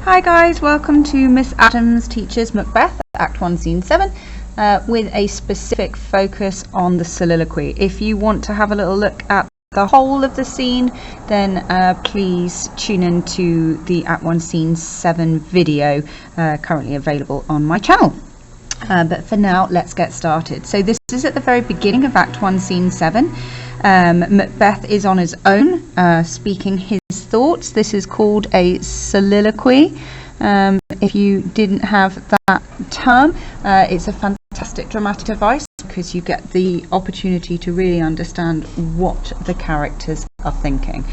Hi guys, welcome to Miss Adams Teaches Macbeth Act 1 Scene 7 with a specific focus on the soliloquy. If you want to have a little look at the whole of the scene, then please tune in to the Act 1 Scene 7 video currently available on my channel. But for now, let's get started. So this is at the very beginning of Act 1 Scene 7. Macbeth is on his own, speaking his thoughts. This is called a soliloquy. If you didn't have that term, it's a fantastic dramatic device because you get the opportunity to really understand what the characters are thinking.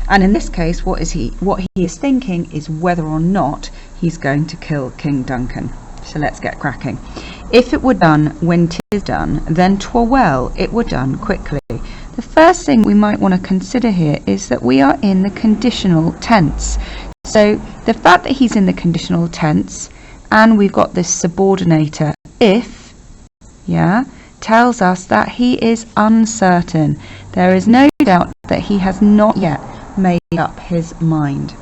And in this case, what he is thinking is whether or not he's going to kill King Duncan. So let's get cracking. If it were done when 'tis done, then 'twere well it were done quickly. The first thing we might want to consider here is that we are in the conditional tense. So the fact that he's in the conditional tense and we've got this subordinator if, tells us that he is uncertain. There is no doubt that he has not yet made up his mind.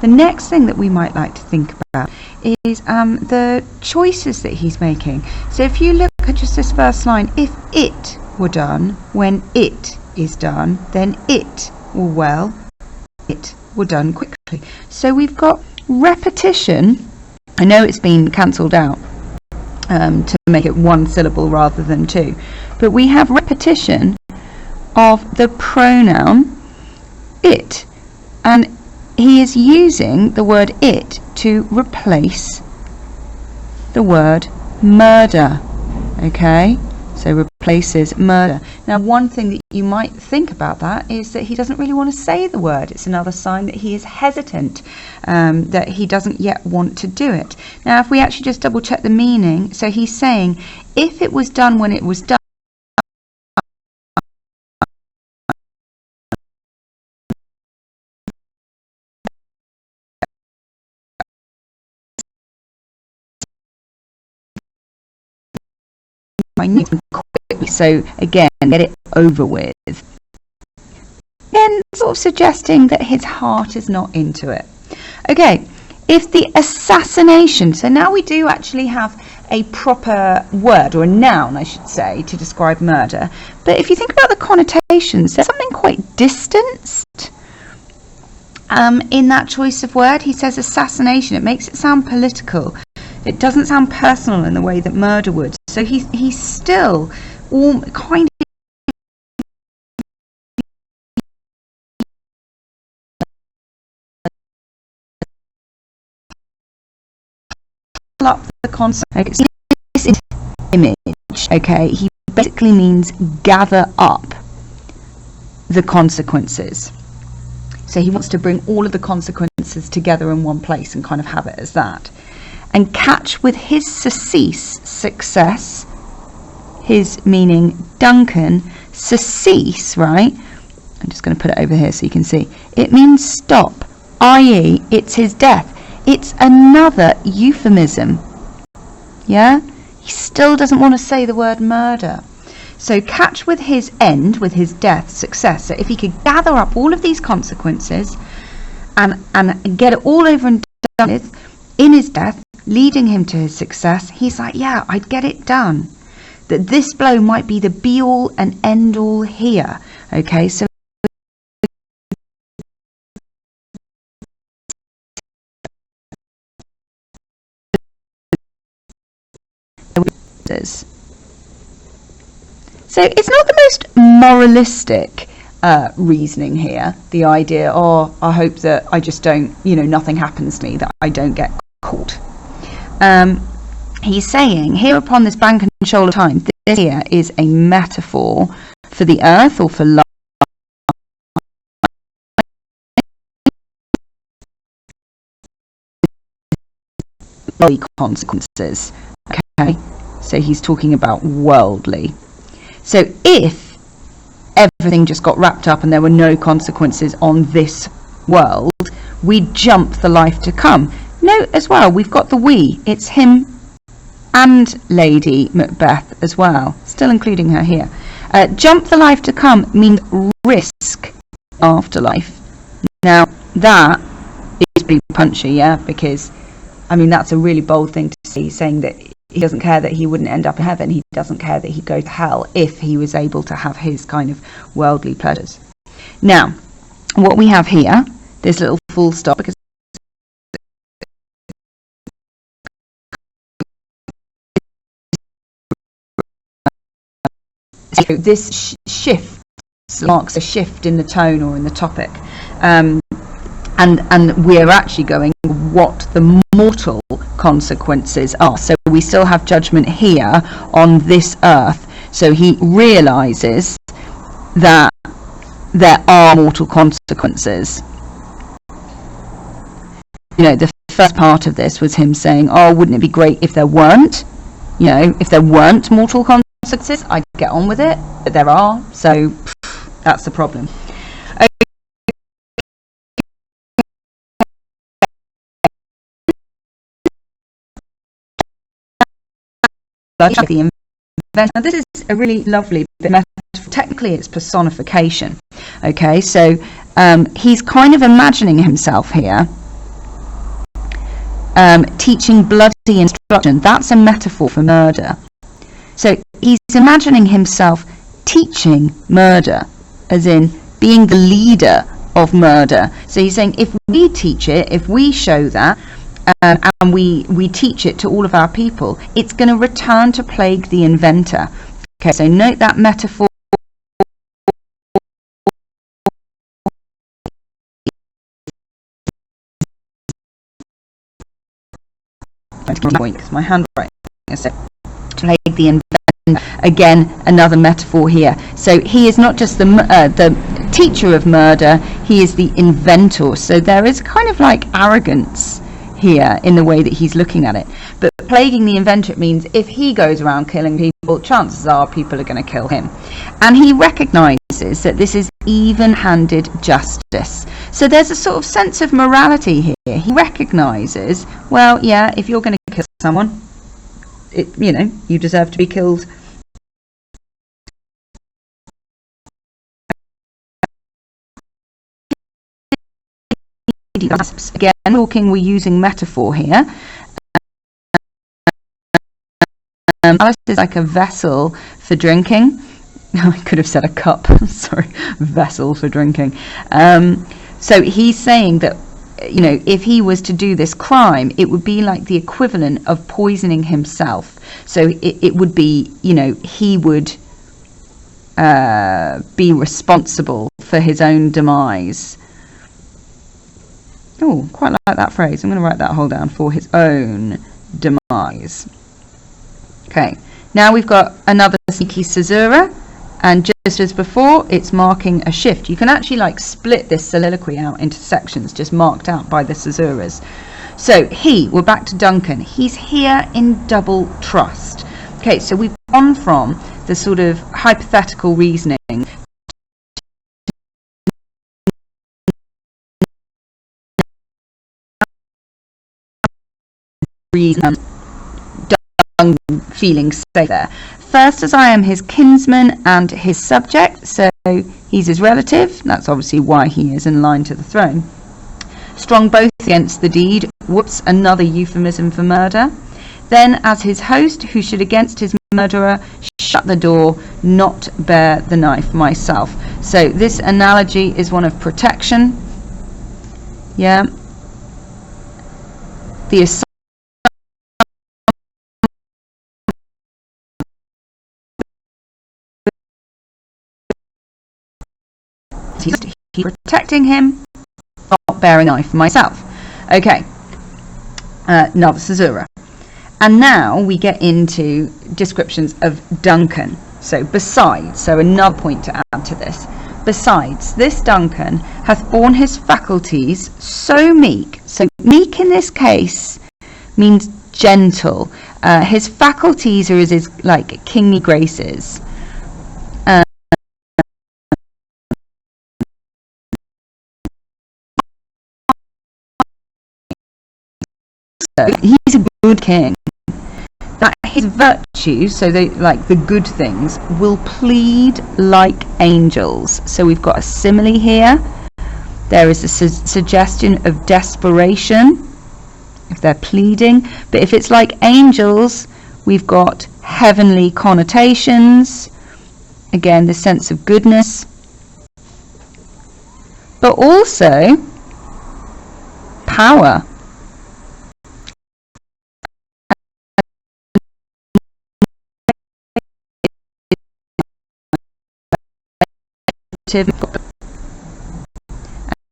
The next thing that we might like to think about is the choices that he's making. So if you look at just this first line, if it were done when it is done, then it were done quickly. So we've got repetition. I know it's been cancelled out to make it one syllable rather than two, but we have repetition of the pronoun it, and he is using the word it to replace the word murder. Okay, so replaces murder. Now, one thing that you might think about that is that he doesn't really want to say the word. It's another sign that he is hesitant, that he doesn't yet want to do it. Now, if we actually just double check the meaning, so he's saying, if it was done when it was done, quickly, so again, get it over with. Then sort of suggesting that his heart is not into it. Okay, if the assassination, so now we do actually have a proper word, or a noun I should say, to describe murder, but if you think about the connotations, there's something quite distanced in that choice of word. He says assassination, it makes it sound political. It doesn't sound personal in the way that murder would. So he's still all kind of up the concept. This is image. Okay, he basically means gather up the consequences. So he wants to bring all of the consequences together in one place and kind of have it as that. And catch with his success, his meaning Duncan, surcease, right? I'm just going to put it over here so you can see. It means stop, i.e. it's his death. It's another euphemism. Yeah? He still doesn't want to say the word murder. So catch with his end, with his death, success. So if he could gather up all of these consequences and get it all over and done with in his death, leading him to his success, he's like, yeah, I'd get it done. That this blow might be the be-all and end-all here. Okay, so it's not the most moralistic reasoning here. The idea, I hope that I just don't, nothing happens to me, that I don't get caught. He's saying here upon this bank and shoal of time, this here is a metaphor for the earth or for life. Consequences. Okay, so he's talking about worldly. So if everything just got wrapped up and there were no consequences on this world, we'd jump the life to come. Note as well, we've got the we. It's him and Lady Macbeth as well, still including her here. Jump the life to come means risk afterlife. Now that is pretty punchy, yeah, because I mean that's a really bold thing to say, saying that he doesn't care that he wouldn't end up in heaven, he doesn't care that he'd go to hell if he was able to have his kind of worldly pleasures. Now, what we have here, this little full stop, because so this shift marks a shift in the tone or in the topic, and we're actually going what the mortal consequences are. So we still have judgment here on this earth, so he realizes that there are mortal consequences. You know, the first part of this was him saying, oh, wouldn't it be great if there weren't, you know, if there weren't mortal consequences, I'd get on with it, but there are, so that's the problem. Now this is a really lovely bit of metaphor. Technically it's personification. Okay, so he's kind of imagining himself here teaching bloody instruction. That's a metaphor for murder. So he's imagining himself teaching murder, as in being the leader of murder. So he's saying if we teach it, if we show that, and we teach it to all of our people, it's going to return to plague the inventor. Okay, so note that metaphor. Because my handwriting is so plague the inventor. Again, another metaphor here. So he is not just the teacher of murder; he is the inventor. So there is kind of like arrogance here in the way that he's looking at it. But plaguing the inventor, it means if he goes around killing people, chances are people are going to kill him. And he recognizes that this is even-handed justice. So there's a sort of sense of morality here. He recognizes, well, yeah, if you're going to kill someone, you know, you deserve to be killed. Again, we're using metaphor here. Alice is like a vessel for drinking. I could have said a cup. Sorry, vessel for drinking. So he's saying that, you know, if he was to do this crime, it would be like the equivalent of poisoning himself. So it would be, you know, he would be responsible for his own demise. Oh, quite like that phrase. I'm going to write that whole down, for his own demise. Okay, now we've got another sneaky caesura, and just as before, it's marking a shift. You can actually like split this soliloquy out into sections just marked out by the caesuras. So we're back to Duncan. He's here in double trust. Okay, so we've gone from the sort of hypothetical reasoning feeling safe there. First, as I am his kinsman and his subject, so he's his relative, that's obviously why he is in line to the throne. Strong both against the deed, whoops, another euphemism for murder. Then as his host, who should against his murderer shut the door, not bear the knife myself. So this analogy is one of protection. Yeah. The he's protecting him, not bearing a knife myself. Okay, another caesura. And now we get into descriptions of Duncan. So besides, so another point to add to this. Besides, this Duncan hath borne his faculties so meek. So meek in this case means gentle. His faculties are his like kingly graces. He's a good king. That his virtues, so they like the good things, will plead like angels. So we've got a simile here. There is a suggestion of desperation if they're pleading, but if it's like angels, we've got heavenly connotations, again the sense of goodness, but also power.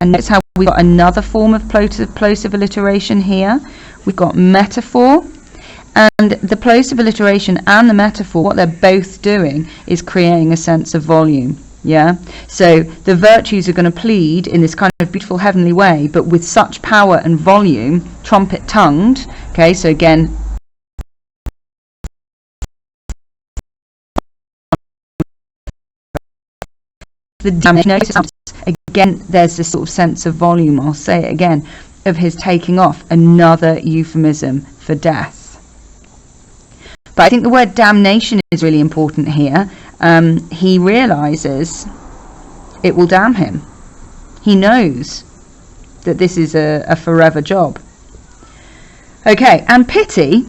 And notice how we've got another form of plosive alliteration here. We've got metaphor, and the plosive alliteration and the metaphor, what they're both doing is creating a sense of volume. Yeah, so the virtues are going to plead in this kind of beautiful heavenly way, but with such power and volume, trumpet tongued. Okay, so again, the damnation. Again, there's this sort of sense of volume, I'll say it again, of his taking off, another euphemism for death. But I think the word damnation is really important here. He realizes it will damn him. He knows that this is a forever job. Okay, and pity.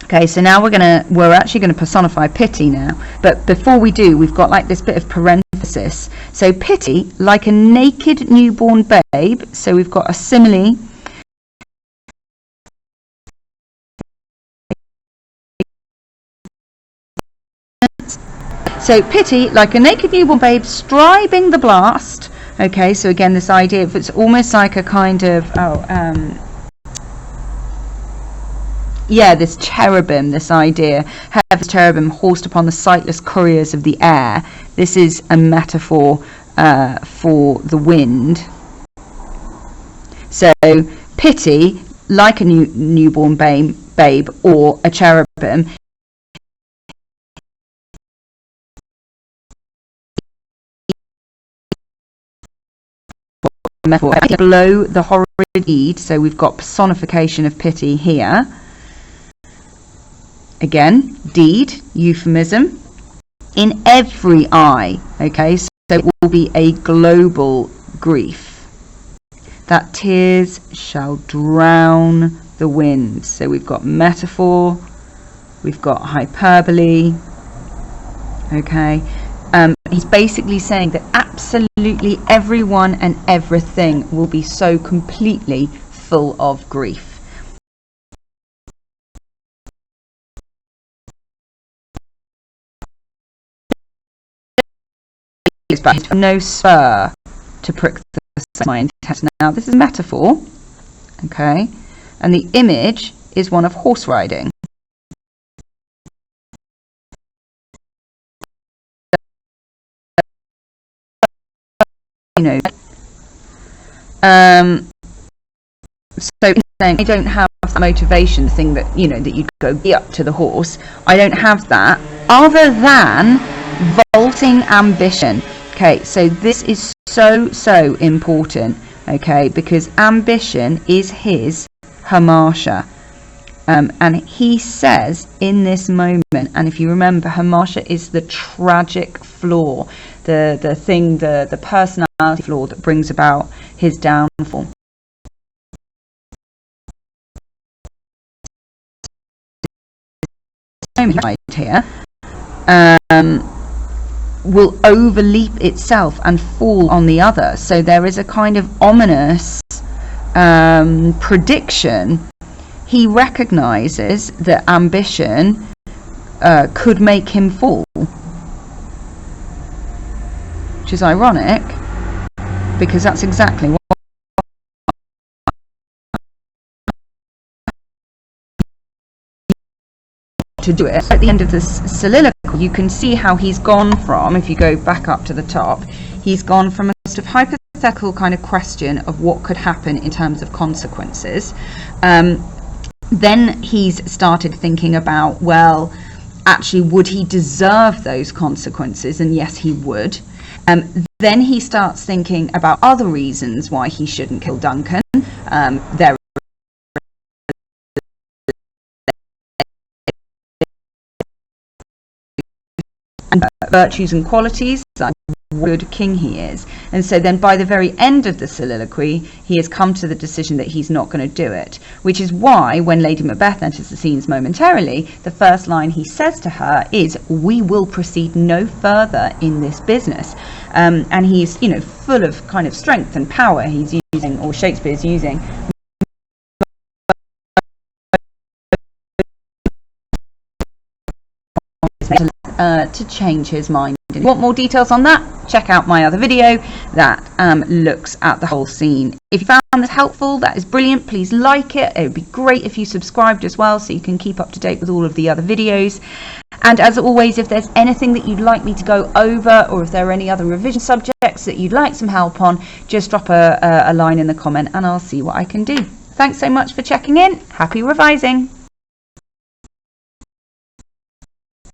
Okay, so now we're actually going to personify pity now. But before we do, we've got like this bit of parenthesis. So pity, like a naked newborn babe. So we've got a simile. So pity, like a naked newborn babe, striving the blast. Okay, so again, this idea of it's almost like a kind of this cherubim, this idea, heaven's cherubim horsed upon the sightless couriers of the air. This is a metaphor for the wind. So pity, like a newborn babe or a cherubim, below the horrid deed. So we've got personification of pity here. Again, deed, euphemism, in every eye. Okay, so it will be a global grief, that tears shall drown the wind. So we've got metaphor, we've got hyperbole. Okay, he's basically saying that absolutely everyone and everything will be so completely full of grief. But no spur to prick the my intent. Now this is metaphor, okay, and the image is one of horse riding. You know, so saying I don't have that motivation, the thing that that you go be up to the horse. I don't have that other than vaulting ambition. Okay, so this is so important, okay, because ambition is his hamasha. And he says in this moment, and if you remember, hamasha is the tragic flaw, the thing, the personality flaw that brings about his downfall. Here, will overleap itself and fall on the other. So there is a kind of ominous prediction. He recognizes that ambition could make him fall, which is ironic because that's exactly what to do it. At the end of this soliloquy, you can see how he's gone from, if you go back up to the top, he's gone from a sort of hypothetical kind of question of what could happen in terms of consequences. Then he's started thinking about, well, actually, would he deserve those consequences? And yes, he would. Then he starts thinking about other reasons why he shouldn't kill Duncan. There virtues and qualities, good king he is. And so then by the very end of the soliloquy, he has come to the decision that he's not going to do it, which is why when Lady Macbeth enters the scenes momentarily, the first line he says to her is, "We will proceed no further in this business." And he's, you know, full of kind of strength and power. He's using, or Shakespeare's using, to change his mind. If you want more details on that, check out my other video that looks at the whole scene. If you found this helpful, that is brilliant. Please like it. It would be great if you subscribed as well, so you can keep up to date with all of the other videos. And as always, if there's anything that you'd like me to go over, or if there are any other revision subjects that you'd like some help on, just drop a line in the comment and I'll see what I can do. Thanks so much for checking in. Happy revising.